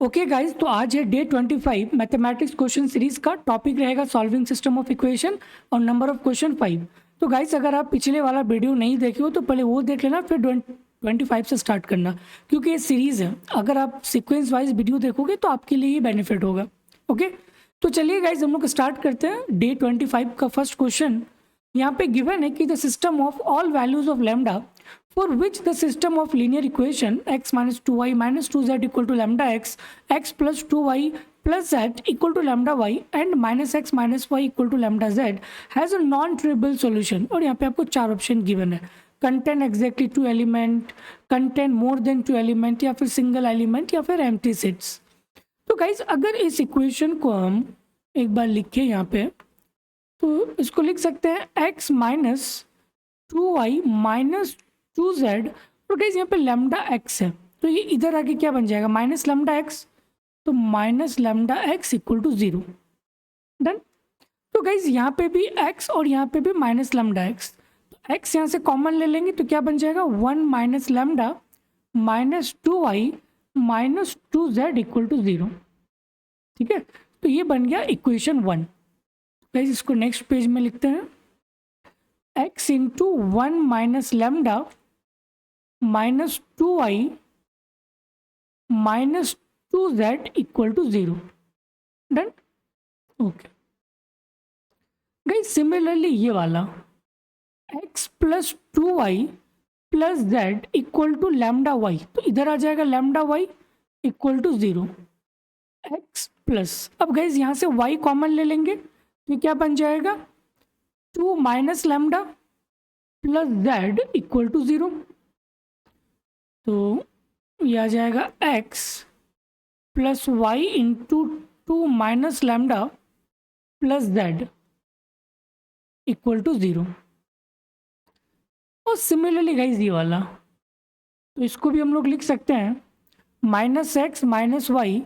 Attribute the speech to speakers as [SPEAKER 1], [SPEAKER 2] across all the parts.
[SPEAKER 1] Okay guys, तो आज है डे 25 मैथमेटिक्स क्वेश्चन सीरीज का। टॉपिक रहेगा सॉल्विंग सिस्टम ऑफ इक्वेशन और नंबर ऑफ क्वेश्चन 5। तो गाइज अगर आप पिछले वाला वीडियो नहीं देखे हो तो पहले वो देख लेना, फिर 25 से स्टार्ट करना, क्योंकि ये सीरीज है। अगर आप सीक्वेंस वाइज वीडियो देखोगे तो आपके लिए ही बेनिफिट होगा। ओके, तो चलिए गाइज हम लोग स्टार्ट करते हैं। डे 25 का फर्स्ट क्वेश्चन यहाँ पे गिवन है कि the system of all values of lambda for which the system of linear equation x minus 2y minus 2z equal to lambda x, x plus 2y plus z equal to lambda y and minus x minus y equal to lambda z has a non-trivial solution। और यहाँ पे आपको चार option given है। Contain exactly two element, contain more than two element, या फिर single element, या फिर एम्प्टी सेट्स। तो गाइज अगर इस इक्वेशन को हम एक बार लिखे यहाँ पे, तो इसको लिख सकते हैं x minus 2y minus 2z। और गाइस यहाँ पे लैम्डा x है, तो ये इधर आके क्या बन जाएगा, माइनस लैम्डा x। तो minus lambda x equal to 0। Done. तो गाइस यहाँ पे भी x और यहाँ पे भी माइनस लैम्डा x, तो x यहाँ से कॉमन ले लेंगे तो क्या बन जाएगा, 1 minus lambda minus 2y minus 2z equal to 0। ठीक है, तो ये बन गया इक्वेशन 1। गाइस इसको नेक्स्ट पेज में लिखते हैं, x into 1 minus lambda minus 2y minus 2z equal to 0। Done. Okay guys, similarly ये वाला x plus 2y plus z equal to lambda y, तो इधर आ जाएगा lambda y equal to 0। x plus, अब गाइस यहाँ से y कॉमन ले लेंगे तो क्या बन जाएगा, 2 minus lambda plus z equal to 0। तो ये आ जाएगा x plus y into 2 minus lambda plus z equal to 0। और सिमिलरली गाइज ये वाला, तो इसको भी हम लोग लिख सकते हैं minus x minus y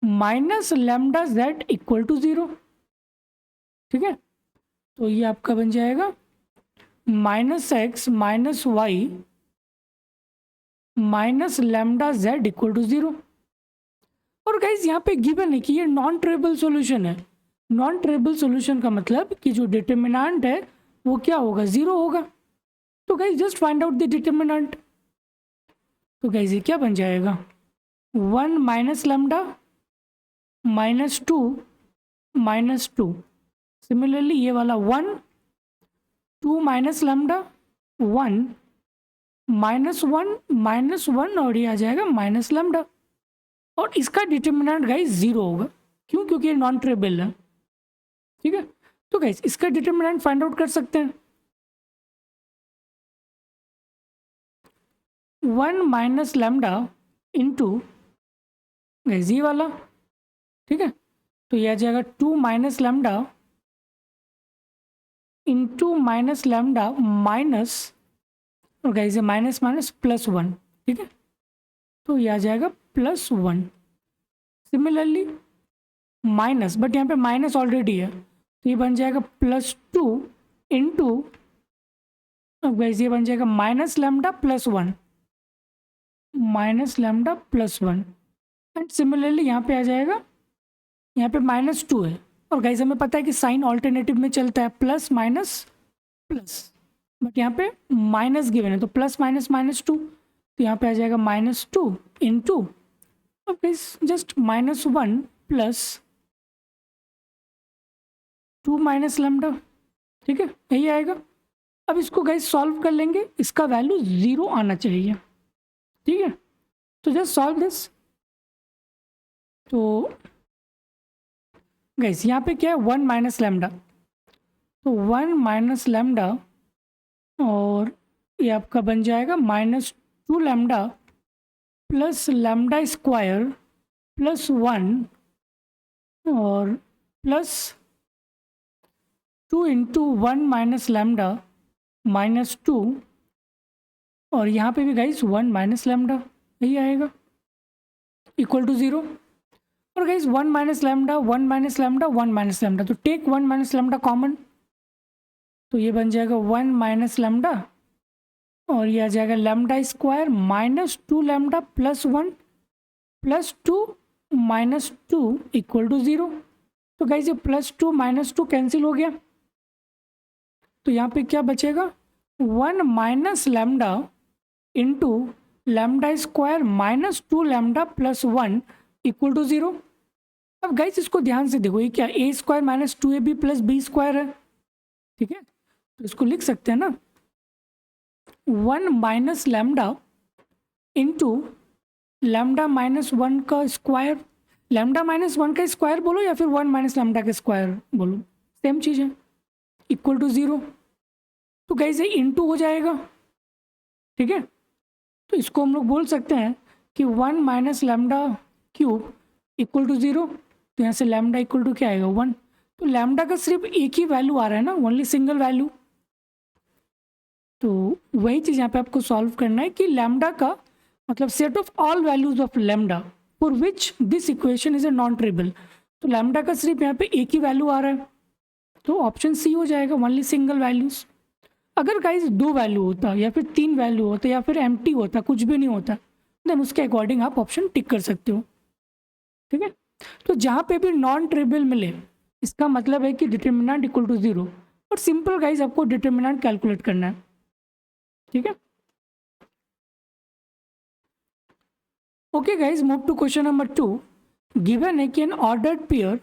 [SPEAKER 1] minus lambda z equal to 0। ठीक है, तो ये आपका बन जाएगा minus x minus y minus lambda z equal to 0। और गाइज यहाँ पे गिवन है कि ये नॉन ट्रेबल सॉल्यूशन है। नॉन ट्रेबल सॉल्यूशन का मतलब कि जो डिटर्मिनेंट है वो क्या होगा, 0 होगा। तो guys just find out the determinant. तो गाइज ये क्या बन जाएगा, 1 minus lambda minus 2 minus 2। Similarly ये वाला 1 2 माइनस लैम्डा 1 माइनस 1 और ये आ जाएगा माइनस लैम्डा। और इसका डिटर्मिनेंट गाइस 0 होगा, क्यों, क्योंकि ये नॉन ट्रेबल है। ठीक है, तो गाइस इसका डिटर्मिनेंट फाइंड आउट कर सकते हैं, 1 माइनस लैम्डा इंटू गाइस ये वाला। ठीक है, तो ये आ जाएगा 2 minus lambda into minus lambda minus, और गाइस ये माइनस माइनस प्लस 1। ठीक है, तो ये आ जाएगा प्लस 1। सिमिलरली माइनस, बट यहाँ पे माइनस ऑलरेडी है, तो ये बन जाएगा प्लस 2 इंटू, अब गाइस ये बन जाएगा minus lambda plus 1 minus lambda plus 1। And similarly यहाँ पे आ जाएगा, यहाँ पे माइनस 2 है, और गाइस हमें पता है कि साइन ऑल्टरनेटिव में चलता है, प्लस माइनस प्लस, बट यहाँ पे माइनस गिवन है, तो प्लस माइनस माइनस 2, तो यहाँ पे आ जाएगा माइनस 2 इंटू, अब guys just minus 1 plus 2 minus lambda. ठीक है, यही आएगा। अब इसको गाइस सॉल्व कर लेंगे, इसका वैल्यू 0 आना चाहिए। ठीक है, तो जस्ट सॉल्व दिस। तो गाइस यहाँ पे क्या है, 1 माइनस लैम्डा, तो 1 माइनस लैम्डा और ये आपका बन जाएगा minus 2 lambda plus lambda square plus 1 और plus 2 into 1 minus lambda minus 2, और यहाँ पे भी गाइस 1 माइनस लैम्डा, यही आएगा, इक्वल टू 0। और guys 1 minus lambda 1 minus lambda 1 minus lambda, तो टेक 1 माइनस लैम्डा कॉमन, तो ये बन जाएगा 1 माइनस लैम्डा और ये आ जाएगा lambda square minus 2 lambda plus 1 plus 2 -2 equal to 0। तो गाइज ये +2 -2 कैंसिल हो गया, तो यहाँ पे क्या बचेगा 1 minus lambda into lambda square -2 lambda plus 1 equal to 0। अब गाइज इसको ध्यान से देखो, ये क्या a square -2ab plus b square है, ठीक है, तो इसको लिख सकते हैं ना 1 माइनस लैम्डा इंटू लैम्डा -1 का स्क्वायर, लैम्डा -1 का स्क्वायर बोलो या फिर 1 माइनस लैम्डा का स्क्वायर बोलो, सेम चीज़ है, इक्वल टू 0। तो गाइस ये इंटू हो जाएगा, ठीक है, तो इसको हम लोग बोल सकते हैं कि 1 minus lambda cube equal to 0। तो यहाँ से लैम्डा इक्वल टू क्या आएगा 1। तो लैम्डा का सिर्फ एक ही वैल्यू आ रहा है ना, ओनली सिंगल वैल्यू। तो वही चीज़ यहाँ पे आपको सॉल्व करना है कि लैम्डा का मतलब set of all values of lambda for which this equation is a non trivial. तो लैम्डा का सिर्फ यहाँ पे एक ही वैल्यू आ रहा है, तो ऑप्शन सी हो जाएगा, ओनली सिंगल वैल्यूज। अगर गाइज 2 वैल्यू होता या फिर 3 वैल्यू होता या फिर एम्प्टी होता, कुछ भी नहीं होता, देन उसके अकॉर्डिंग आप ऑप्शन टिक कर सकते हो, ठीक है। तो जहाँ पे भी नॉन ट्रिबल मिले इसका मतलब है कि डिटर्मिनेंट इक्वल टू 0, और सिंपल गाइज आपको डिटर्मिनेंट कैलकुलेट करना है, ठीक है। Okay guys, move to question number 2. Given an ordered pair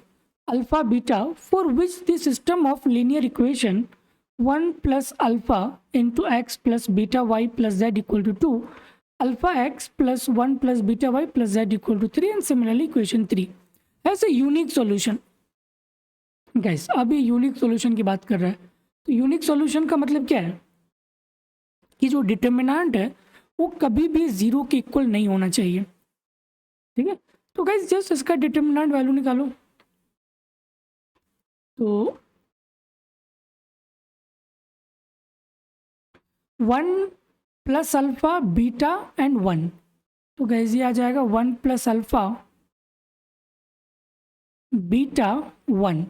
[SPEAKER 1] alpha beta for which the system of linear equation 1 plus alpha into x plus beta y plus z equal to 2, alpha x plus 1 plus beta y plus z equal to 3, and similarly equation 3 has a unique solution. Guys, अब ये unique solution की बात कर रहा है, तो unique solution का मतलब क्या है कि जो डिटर्मिनेंट है वो कभी भी 0 के इक्वल नहीं होना चाहिए, ठीक है। तो गाइज जस्ट इसका डिटर्मिनेंट वैल्यू निकालो, तो 1 प्लस अल्फा बीटा एंड 1, तो गाइज ये आ जाएगा 1 प्लस अल्फा बीटा 1।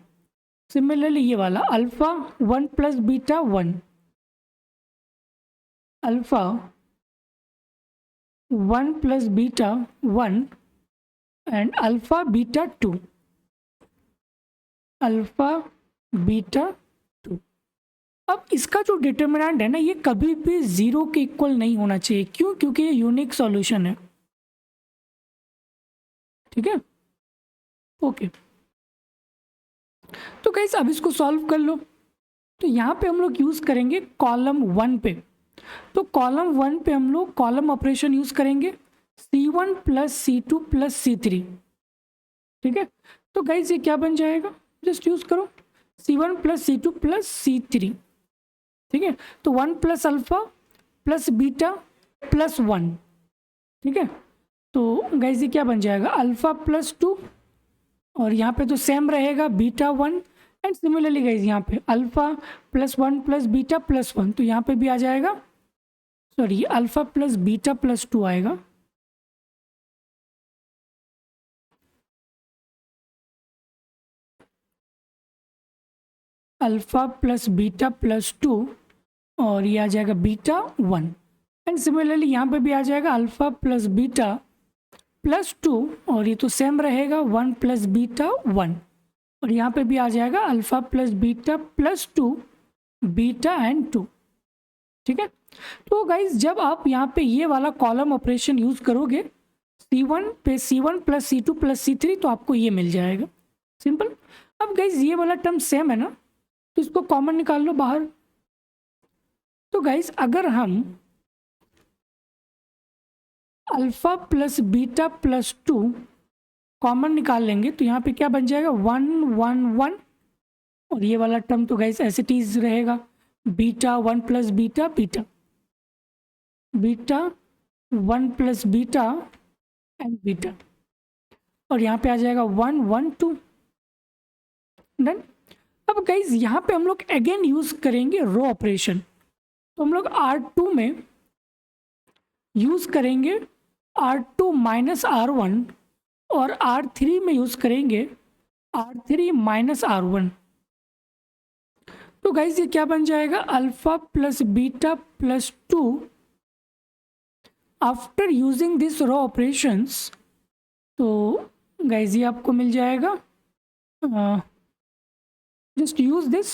[SPEAKER 1] सिमिलरली ये वाला alpha 1 plus beta 1, alpha 1 plus beta 1 and alpha beta 2, alpha beta 2। अब इसका जो डिटर्मिनेंट है ना, ये कभी भी 0 के इक्वल नहीं होना चाहिए, क्यों, क्योंकि ये यूनिक सॉल्यूशन है, ठीक है, ओके। तो गाइस अब इसको सॉल्व कर लो, तो यहाँ पे हम लोग यूज़ करेंगे कॉलम 1 पे, तो कॉलम 1 पे हम लोग कॉलम ऑपरेशन यूज़ करेंगे C1 plus C2 plus C3, ठीक है। तो गाइस ये क्या बन जाएगा, जस्ट यूज़ करो C1 plus C2 plus C3, ठीक है। तो 1 plus alpha plus beta plus 1, ठीक है। तो गाइस ये क्या बन जाएगा अल्फा प्लस 2, और यहाँ पे तो सेम रहेगा बीटा 1, एंड सिमिलरली गाइस यहाँ पे alpha plus 1 plus beta plus 1, तो यहाँ पे भी आ जाएगा, sorry alpha plus beta plus 2 आएगा, अल्फा प्लस बीटा प्लस 2, और ये आ जाएगा बीटा 1, एंड सिमिलरली यहाँ पे भी आ जाएगा अल्फा प्लस बीटा प्लस 2, और ये तो सेम रहेगा 1 प्लस बीटा 1, और यहाँ पे भी आ जाएगा alpha plus beta plus 2 beta and 2, ठीक है। तो गाइज जब आप यहाँ पे ये वाला कॉलम ऑपरेशन यूज़ करोगे C1 पे C1 plus C2 plus C3, तो आपको ये मिल जाएगा, सिंपल। अब गाइज ये वाला टर्म सेम है ना, तो इसको कॉमन निकाल लो बाहर। तो गाइज अगर हम alpha plus beta plus 2 common निकाल लेंगे, तो यहाँ पे क्या बन जाएगा 1 1 1, और ये वाला टर्म तो गाइज एज इट इज रहेगा beta 1 plus beta beta beta 1 plus beta and beta, और यहाँ पे आ जाएगा 1 1 2, डन। अब गाइज यहाँ पे हम लोग अगेन यूज करेंगे रो ऑपरेशन, तो हम लोग R2 में यूज करेंगे R2 माइनस R1, और R3 में यूज करेंगे R3 माइनस R1। तो गाइज ये क्या बन जाएगा alpha plus beta plus 2 after using this row operations, तो गाइज ये आपको मिल जाएगा, जस्ट यूज दिस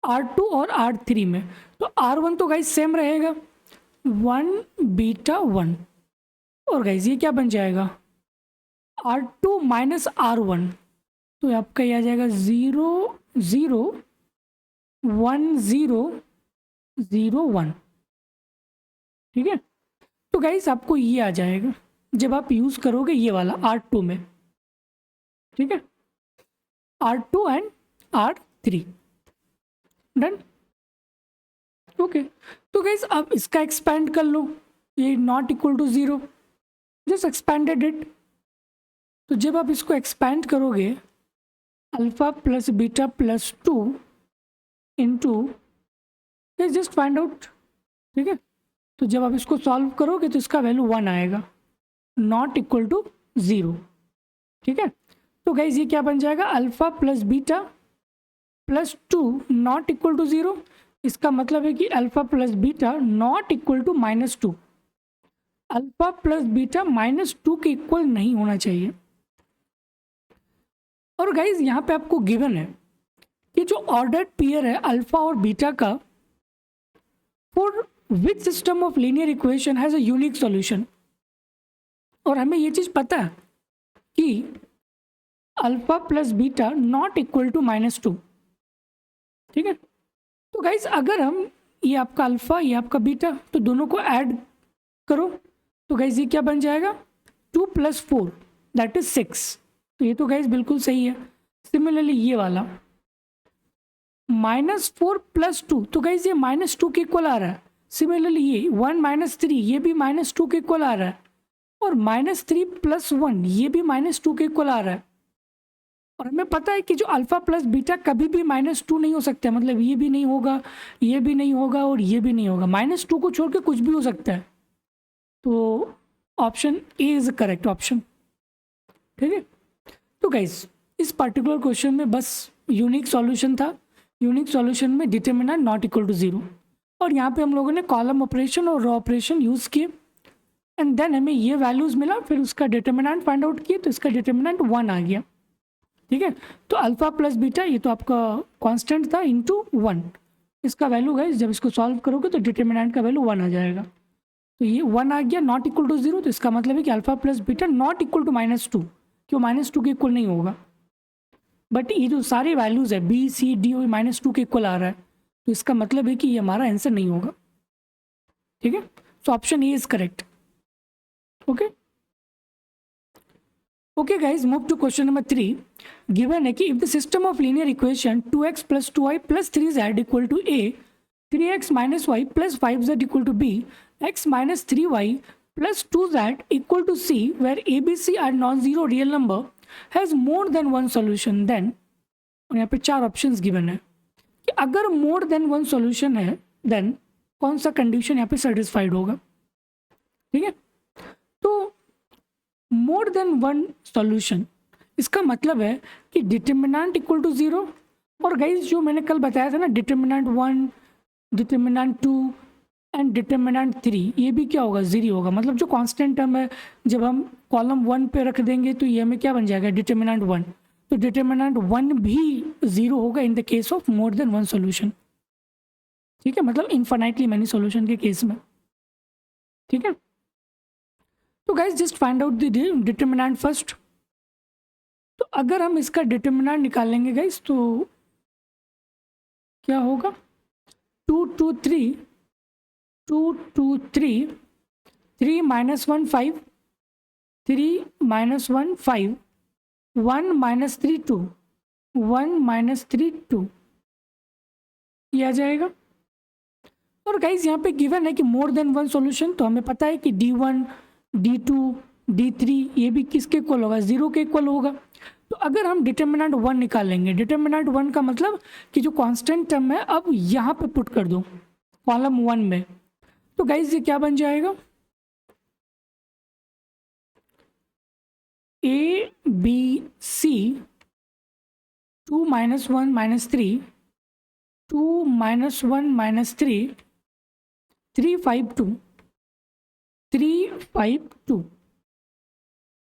[SPEAKER 1] R2 और R3 में। तो R1 तो गाइज सेम रहेगा 1 बीटा 1, और गाइज ये क्या बन जाएगा R2 माइनस R1, तो आपका ये आ जाएगा 0 0 1 0 0 1। ठीक है, तो गाइज आपको ये आ जाएगा जब आप यूज़ करोगे ये वाला R2 में। ठीक है, R2 and R3 done. Okay, तो गाइज अब इसका एक्सपेंड कर लो, ये not equal to 0, just expanded it. तो जब आप इसको एक्सपेंड करोगे alpha plus beta plus 2 into, just find out. ठीक है, तो जब आप इसको सॉल्व करोगे तो इसका वैल्यू 1 आएगा, नॉट इक्वल टू 0। ठीक है, तो गाइज ये क्या बन जाएगा alpha plus beta plus 2 not equal to 0। इसका मतलब है कि alpha plus beta not equal to -2। Alpha plus beta -2 के इक्वल नहीं होना चाहिए। और गाइज यहाँ पे आपको गिवन है कि जो ऑर्डर्ड पेयर है अल्फा और बीटा का, for which system of linear equation has a unique solution. और हमें ये चीज़ पता है कि alpha plus beta not equal to -2। ठीक है, तो गाइज अगर हम ये आपका अल्फा ये आपका बीटा, तो दोनों को ऐड करो, तो गाइज ये क्या बन जाएगा 2 + 4 दैट इज 6। तो ये तो गाइज बिल्कुल सही है। सिमिलरली ये वाला -4 + 2, तो गाइज ये -2 के इक्वल आ रहा है। सिमिलरली ये 1 - 3 ये भी -2 के इक्वल आ रहा है, और -3 + 1 ये भी -2 के इक्वल आ रहा है। और हमें पता है कि जो अल्फा प्लस बीटा कभी भी -2 नहीं हो सकता है, मतलब ये भी नहीं होगा, ये भी नहीं होगा और ये भी नहीं होगा, -2 को छोड़ के कुछ भी हो सकता है। तो option A is correct option. ठीक है, तो गाइज इस पर्टिकुलर क्वेश्चन में बस यूनिक सॉल्यूशन था। यूनिक सॉल्यूशन में डिटरमिनेंट नॉट इक्वल टू 0, और यहाँ पे हम लोगों ने कॉलम ऑपरेशन और रॉ ऑपरेशन यूज़ किए, एंड देन हमें ये वैल्यूज़ मिला, फिर उसका डिटरमिनेंट फाइंड आउट किए, तो इसका डिटरमिनेंट 1 आ गया। ठीक है, तो अल्फा प्लस बीटा ये तो आपका कांस्टेंट था इनटू 1, इसका वैल्यू गाइस जब इसको सॉल्व करोगे तो डिटरमिनेंट का वैल्यू 1 आ जाएगा। तो ये 1 आ गया नॉट इक्वल टू 0, तो इसका मतलब है कि alpha plus beta not equal to -2, क्यों -2 के इक्वल नहीं होगा। बट ये जो सारे वैल्यूज़ है बी सी डी और -2 के इक्वल आ रहा है, तो इसका मतलब है कि ये हमारा आंसर नहीं होगा। ठीक है, so option A is correct. Okay okay guys, move to question number 3। Given है कि if the system of linear equation 2x + 2y + 3z = a, 3x - y + 5z = b, x - 3y + 2z = c, where a b c are non-zero real number has more than one solution, then, और यहाँ पे 4 options given है कि अगर more than one solution है then कौन सा condition यहाँ पे सेटिस्फाइड होगा। ठीक है, तो मोर देन वन सॉल्यूशन इसका मतलब है कि डिटरमिनेंट इक्वल टू 0, और गाइज जो मैंने कल बताया था ना डिटरमिनेंट 1, डिटरमिनेंट 2 एंड डिटरमिनेंट 3, ये भी क्या होगा 0 होगा। मतलब जो कांस्टेंट टर्म है जब हम कॉलम 1 पे रख देंगे तो ये हमें क्या बन जाएगा डिटरमिनेंट 1, तो डिटरमिनेंट 1 भी 0 होगा in the case of more than one solution. ठीक है, मतलब इन्फिनाइटली मैनी सॉल्यूशन के केस में। ठीक है, तो guys just find out the determinant first. तो अगर हम इसका डिटरमिनेंट निकालेंगे गाइज तो क्या होगा 2 2 3 2 2 3 3 - 1 5 3 - 1 5 1 - 3 2 1 - 3 2, ये आ जाएगा। और गाइज यहाँ पे गिवन है कि मोर देन वन सॉल्यूशन, तो हमें पता है कि D1 D2 D3 ये भी किसके इक्वल होगा 0 के इक्वल होगा। तो अगर हम डिटरमिनेंट 1 निकालेंगे, डिटरमिनेंट 1 का मतलब कि जो कांस्टेंट टर्म है अब यहाँ पे पुट कर दो कॉलम 1 में, तो गाइज ये क्या बन जाएगा A B C 2 - 1 - 3 2 - 1 - 3 3 5 2 3 5 2।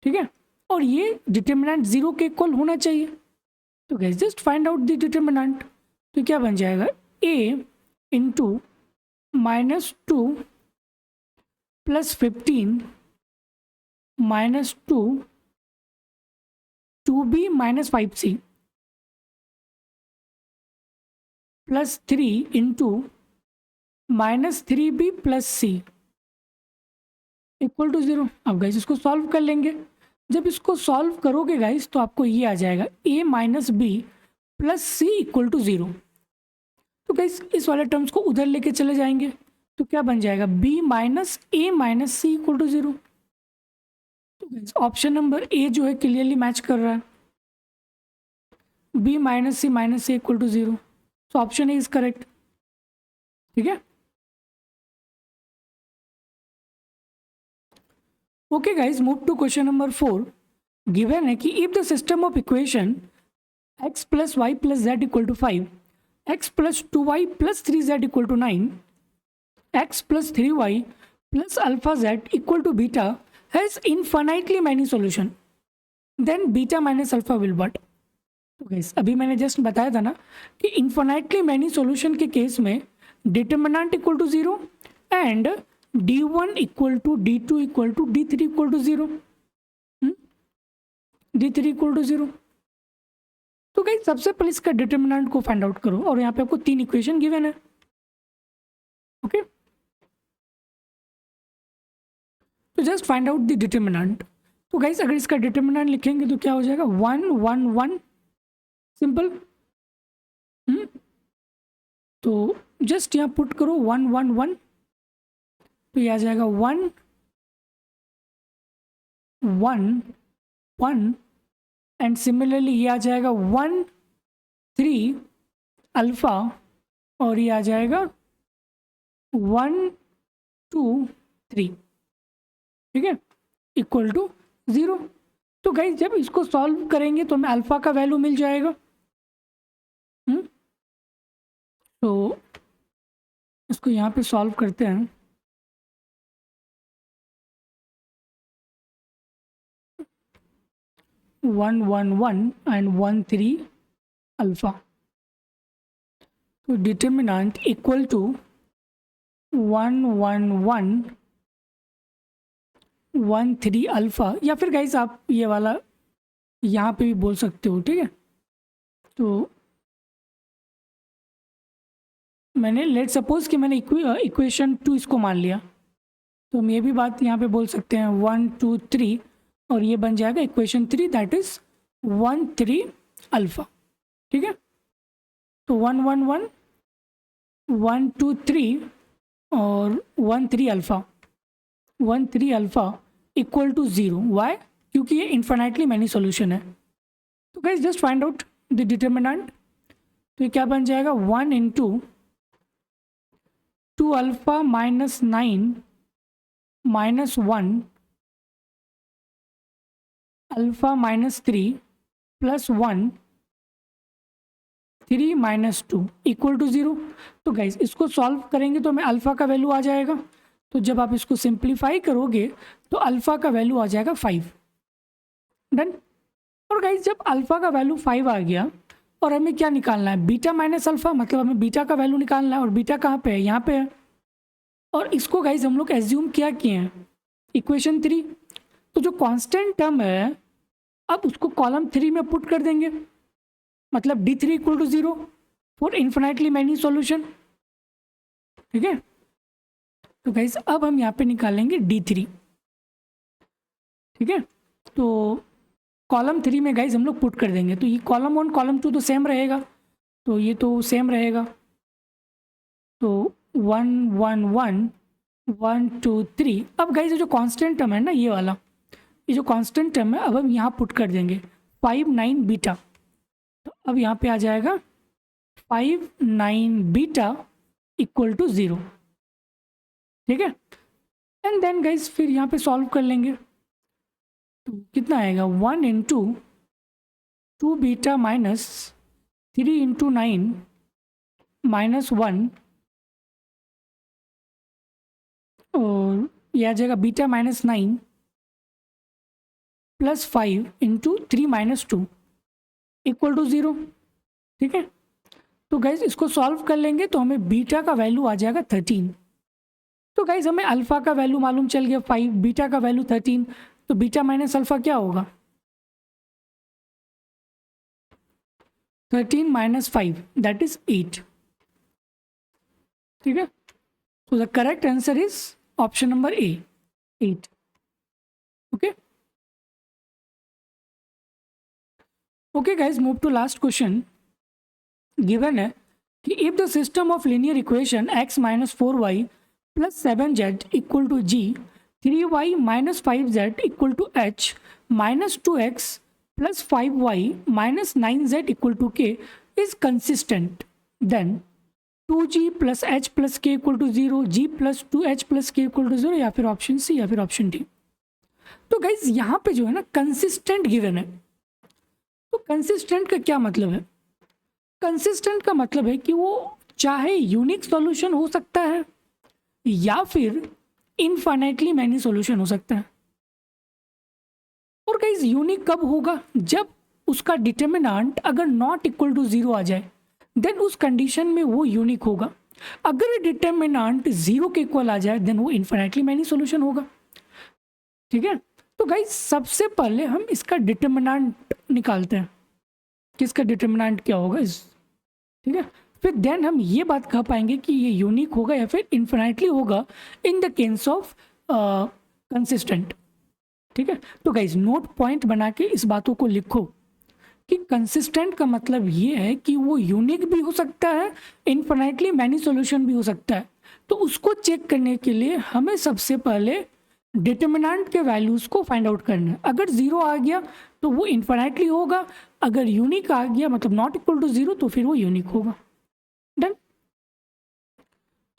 [SPEAKER 1] ठीक है, और ये डिटर्मिनेंट 0 के इक्वल होना चाहिए। तो guys just find out the determinant. तो क्या बन जाएगा, a into -2 plus 15 -2 2b minus 5c plus 3 into -3b plus c equal to 0। अब गाइस इसको सॉल्व कर लेंगे। जब इसको सॉल्व करोगे गाइस तो आपको ये आ जाएगा a minus b plus c equal to 0। तो गाइस इस वाले टर्म्स को उधर लेके चले जाएंगे तो क्या बन जाएगा, b minus a minus c equal to 0। तो गाइस ऑप्शन नंबर ए जो है क्लियरली मैच कर रहा है, b minus c equal to 0। तो ऑप्शन ए इज करेक्ट। ठीक है, okay guys, move to question number 4। Given है कि if the system of equation x plus y plus z equal to 5, x plus 2y plus 3z equal to 9, x plus 3y plus alpha z equal to beta has infinitely many solution, then beta minus alpha will what. तो guys अभी मैंने just बताया था ना कि infinitely many solution के case में determinant equal to 0 and d1 equal to d2 equal to d3 equal to 0, d3 equal to 0। तो गाइस सबसे पहले इसका डिटर्मिनेंट को फाइंड आउट करो और यहाँ पे आपको 3 इक्वेशन गिवन है। ओके, तो just find out the determinant. तो गाइस अगर इसका डिटर्मिनेंट लिखेंगे तो क्या हो जाएगा, 1 1 1, सिंपल। तो जस्ट यहाँ पुट करो 1 1 1, तो ये आ जाएगा 1 1 1 एंड सिमिलरली ये आ जाएगा 1 3 अल्फा और ये आ जाएगा 1 2 3। ठीक है, इक्वल टू 0। तो गाइस जब इसको सॉल्व करेंगे तो हमें अल्फा का वैल्यू मिल जाएगा। तो इसको यहाँ पे सॉल्व करते हैं। One one one and 1 3 alpha, तो डिटर्मिनेंट इक्वल टू 1 1 1 1 3 अल्फा, या फिर गाइस आप ये वाला यहाँ पे भी बोल सकते हो। ठीक है, तो मैंने लेट सपोज कि मैंने इक्वेशन 2 इसको मान लिया, तो हम ये भी बात यहाँ पे बोल सकते हैं 1 2 3 और ये बन जाएगा इक्वेशन 3 दैट इज 1 3 अल्फा। ठीक है, तो 1 1 1 1 2 3 और 1 3 alpha, 1 3 alpha equal to 0। Why, क्योंकि ये इन्फिनाइटली मैनी सॉल्यूशन है। तो guys just find out the determinant. तो ये क्या बन जाएगा, 1 into 2 alpha minus 9 minus 1 alpha minus 3 plus 1 3 minus 2 equal to 0। तो गाइस इसको सॉल्व करेंगे तो हमें अल्फ़ा का वैल्यू आ जाएगा। तो जब आप इसको सिंप्लीफाई करोगे तो अल्फ़ा का वैल्यू आ जाएगा 5। डन। और गाइस जब अल्फ़ा का वैल्यू 5 आ गया और हमें क्या निकालना है, बीटा माइनस अल्फ़ा, मतलब हमें बीटा का वैल्यू निकालना है। और बीटा कहाँ पे है, यहाँ पे है। और इसको गाइस हम लोग एज्यूम क्या किए हैं, इक्वेशन 3। तो जो कांस्टेंट टर्म है अब उसको कॉलम 3 में पुट कर देंगे, मतलब d3 equal to 0 for infinitely many solution. ठीक है, तो गाइस अब हम यहाँ पे निकालेंगे d3। ठीक है, तो कॉलम 3 में गाइस हम लोग पुट कर देंगे। तो ये कॉलम 1 कॉलम 2 तो सेम रहेगा, तो ये तो सेम रहेगा। तो 1 1 1 1 2 3। अब गाइस जो कांस्टेंट टर्म है ना, ये वाला, ये जो कांस्टेंट टर्म है अब हम यहाँ पुट कर देंगे 5 9 बीटा। तो अब यहाँ पे आ जाएगा 5 9 बीटा इक्वल टू 0। ठीक है, एंड देन गाइस फिर यहाँ पे सॉल्व कर लेंगे। तो कितना आएगा, 1 into 2 beta minus 3 into 9 minus 1 और यह आ जाएगा beta minus 9 plus 5 into 3 minus 2 equal to 0। ठीक है, तो गाइज इसको सॉल्व कर लेंगे तो हमें बीटा का वैल्यू आ जाएगा 13। तो गाइज हमें अल्फा का वैल्यू मालूम चल गया 5, बीटा का वैल्यू 13, तो बीटा माइनस अल्फा क्या होगा? 13 माइनस 5 दैट इज 8। ठीक है, तो the correct answer is option number A, 8। Okay okay guys, move to last question. Given है कि if the system of linear equation x minus 4y plus 7z equal to g, 3y minus 5z equal to h minus 2x plus 5y minus 9z equal to k is consistent, then 2g plus h plus k equal to 0, g plus 2h plus k equal to 0, या फिर option C या फिर option D. तो guys यहाँ पे जो है ना कंसिस्टेंट गिवन है, तो कंसिस्टेंट का क्या मतलब है? कंसिस्टेंट का मतलब है कि वो चाहे यूनिक सॉल्यूशन हो सकता है या फिर इनफाइनाइटली मैनी सॉल्यूशन हो सकता है। और गाइस यूनिक कब होगा? जब उसका डिटर्मिनेंट अगर नॉट इक्वल टू 0 आ जाए, देन उस कंडीशन में वो यूनिक होगा। अगर डिटर्मिनेंट 0 के इक्वल आ जाए, देन वो इनफाइनाइटली मैनी सॉल्यूशन होगा। ठीक है, तो गाइस सबसे पहले हम इसका डिटर्मिनेंट निकालते हैं, किसका डिटर्मिनेंट क्या होगा इस। ठीक है, फिर देन हम ये बात कह पाएंगे कि ये यूनिक होगा या फिर इन्फिनाइटली होगा in the case of consistent. ठीक है, तो गाइज नोट पॉइंट बना के इस बातों को लिखो कि कंसिस्टेंट का मतलब ये है कि वो यूनिक भी हो सकता है, इन्फिनाइटली मैनी सॉल्यूशन भी हो सकता है। तो उसको चेक करने के लिए हमें सबसे पहले डिटर्मिनेंट के वैल्यूज को फाइंड आउट करना है। अगर 0 आ गया तो वो इन्फिनाइटली होगा, अगर यूनिक आ गया मतलब नॉट इक्वल टू 0 तो फिर वो यूनिक होगा। डन।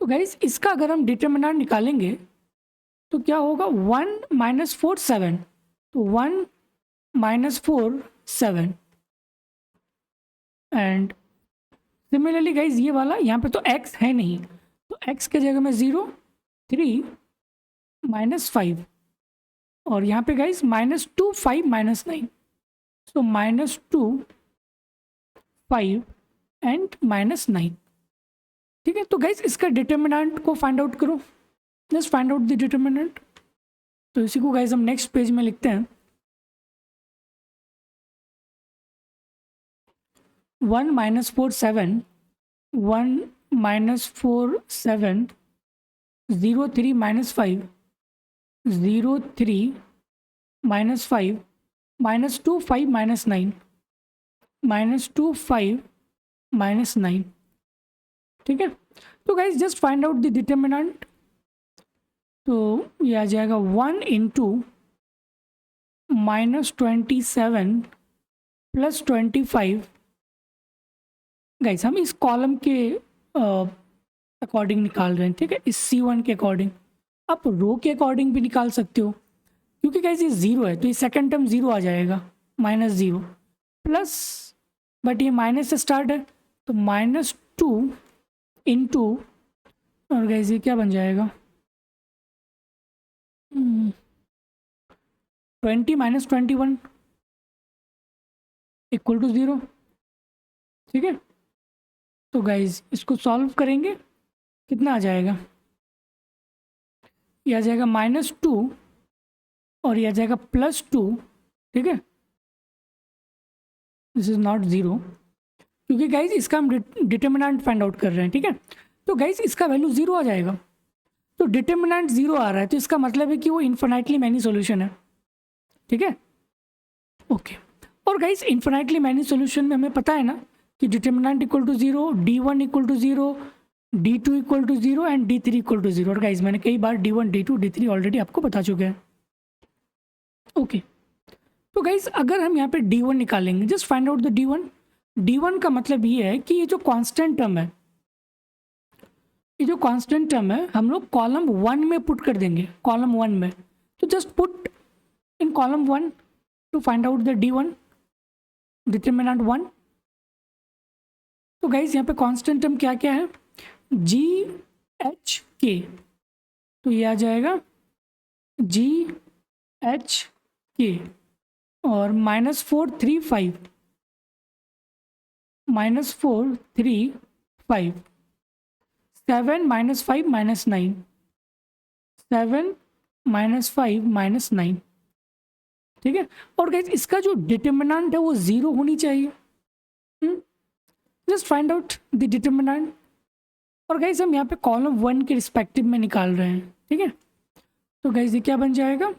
[SPEAKER 1] तो गाइज इसका अगर हम डिटर्मिनेंट निकालेंगे तो क्या होगा? 1 माइनस 4 7, तो 1 माइनस 4 7, एंड सिमिलरली गाइज ये वाला यहाँ पे तो x है नहीं, तो x के जगह में 0 3 माइनस 5, और यहाँ पे guys minus 2 5 minus 9, so minus 2 5 and minus 9। ठीक है, तो गाइज इसका डिटर्मिनेंट को फाइंड आउट करो, just find out the determinant. तो इसी को गाइज हम नेक्स्ट पेज में लिखते हैं। 1 minus 4 7, 1 minus 4 7, 0 3 minus 5, 0 3 minus 5, minus 2 5 minus 9, minus 2 5 minus 9। ठीक है, तो guys just find out the determinant. तो ये आ जाएगा 1 इंटू माइनस 27 प्लस 25। गाइस हम इस कॉलम के अकॉर्डिंग निकाल रहे हैं। ठीक है, इस C1 के अकॉर्डिंग, आप रो के अकॉर्डिंग भी निकाल सकते हो, क्योंकि गाइस ये 0 है तो ये सेकंड टर्म 0 आ जाएगा, माइनस 0 प्लस, बट ये माइनस से स्टार्ट है तो माइनस 2 इंटू, और गाइस ये क्या बन जाएगा 20 माइनस 21 इक्वल टू 0। ठीक है, तो गाइज इसको सॉल्व करेंगे, कितना आ जाएगा? ये आ जाएगा माइनस 2 और ये आ जाएगा प्लस 2। ठीक है, दिस इज नॉट 0, क्योंकि गाइज इसका हम डिटर्मिनेंट फाइंड आउट कर रहे हैं। ठीक है, तो गाइज इसका वैल्यू 0 आ जाएगा, तो डिटर्मिनेंट 0 आ रहा है तो इसका मतलब है कि वो इन्फिनाइटली मैनी सॉल्यूशन है। ठीक है, ओके। और गाइज इन्फिनाइटली मैनी सॉल्यूशन में हमें पता है ना कि determinant equal to 0, D1 equal to 0, D2 equal to 0 and D3 equal to 0। और गाइज मैंने कई बार D1 D2 D3 ऑलरेडी आपको बता चुके हैं। ओके, तो गाइज अगर हम यहाँ पे D1 निकालेंगे, just find out the D1। D1 का मतलब ये है कि ये जो कांस्टेंट टर्म है, ये जो कांस्टेंट टर्म है हम लोग कॉलम 1 में पुट कर देंगे, कॉलम 1 में। तो just put in column 1 to find out the D1, determinant 1। तो गाइज यहाँ पे कांस्टेंट टर्म क्या क्या है? GHK, तो ये आ जाएगा GHK। और -435 -435 7 -5 -9 7 -5 -9, ठीक है। और गाइस इसका जो डिटर्मिनेंट है वो 0 होनी चाहिए। Just find out the determinant. और गाइस हम यहाँ पे कॉलम 1 के रिस्पेक्टिव में निकाल रहे हैं, ठीक है। तो गाइस ये क्या बन जाएगा,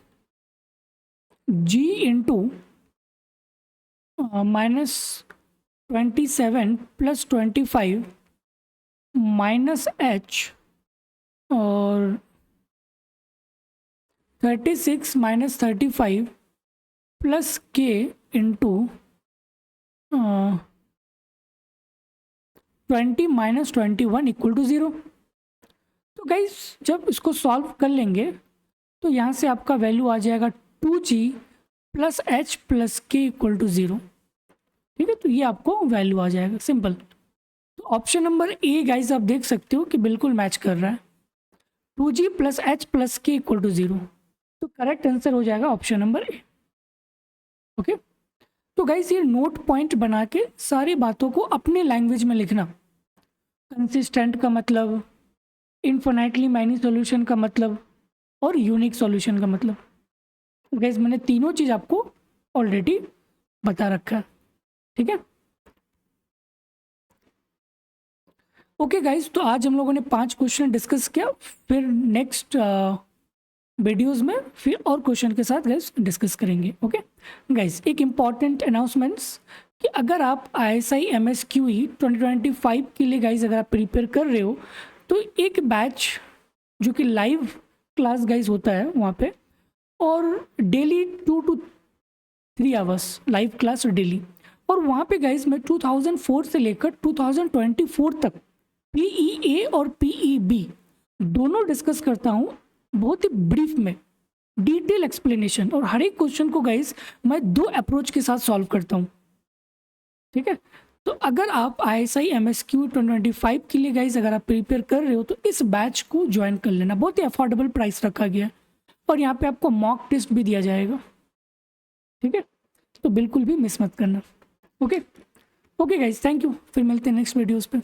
[SPEAKER 1] g इंटू -27 + 25 -h और 36 -35 plus k into 20 -21 equal to 0। तो गाइस जब इसको सॉल्व कर लेंगे तो यहाँ से आपका वैल्यू आ जाएगा 2g + h + k equal to 0, ठीक है। तो ये आपको वैल्यू आ जाएगा, सिंपल। तो ऑप्शन नंबर ए गाइस आप देख सकते हो कि बिल्कुल मैच कर रहा है, 2g + h + k equal to 0। तो करेक्ट आंसर हो जाएगा ऑप्शन नंबर ए। ओके, तो गाइस ये नोट पॉइंट बना के सारी बातों को अपने लैंग्वेज में लिखना। कंसिस्टेंट का मतलब, इन्फिनिटली मैनी सॉल्यूशन का मतलब और यूनिक सॉल्यूशन का मतलब। गाइस मैंने तीनों चीज़ आपको ऑलरेडी बता रखा है, ठीक है। ओके गाइस, तो आज हम लोगों ने 5 क्वेश्चन डिस्कस किया, फिर नेक्स्ट वीडियोस में फिर और क्वेश्चन के साथ गाइस डिस्कस करेंगे। ओके गाइस, एक इम्पॉर्टेंट अनाउंसमेंट्स कि अगर आप ISI MSQE 2025 के लिए गाइस अगर आप प्रिपेयर कर रहे हो तो एक बैच जो कि लाइव क्लास गाइस होता है वहाँ पे, और daily 2 to 3 hours live class daily. और वहाँ पे गाइस मैं 2004 से लेकर 2024 तक PEA और PEB दोनों डिस्कस करता हूँ बहुत ही ब्रीफ में, डिटेल एक्सप्लेनेशन, और हर एक क्वेश्चन को गाइस मैं 2 अप्रोच के साथ सॉल्व करता हूँ, ठीक है। तो अगर आप ISI MSQE 2025 के लिए गाइस अगर आप प्रिपेयर कर रहे हो तो इस बैच को ज्वाइन कर लेना, बहुत ही अफोर्डेबल प्राइस रखा गया है, और यहाँ पे आपको मॉक टेस्ट भी दिया जाएगा, ठीक है। तो बिल्कुल भी मिस मत करना। ओके गाइस, थैंक यू, फिर मिलते हैं नेक्स्ट वीडियोस पे।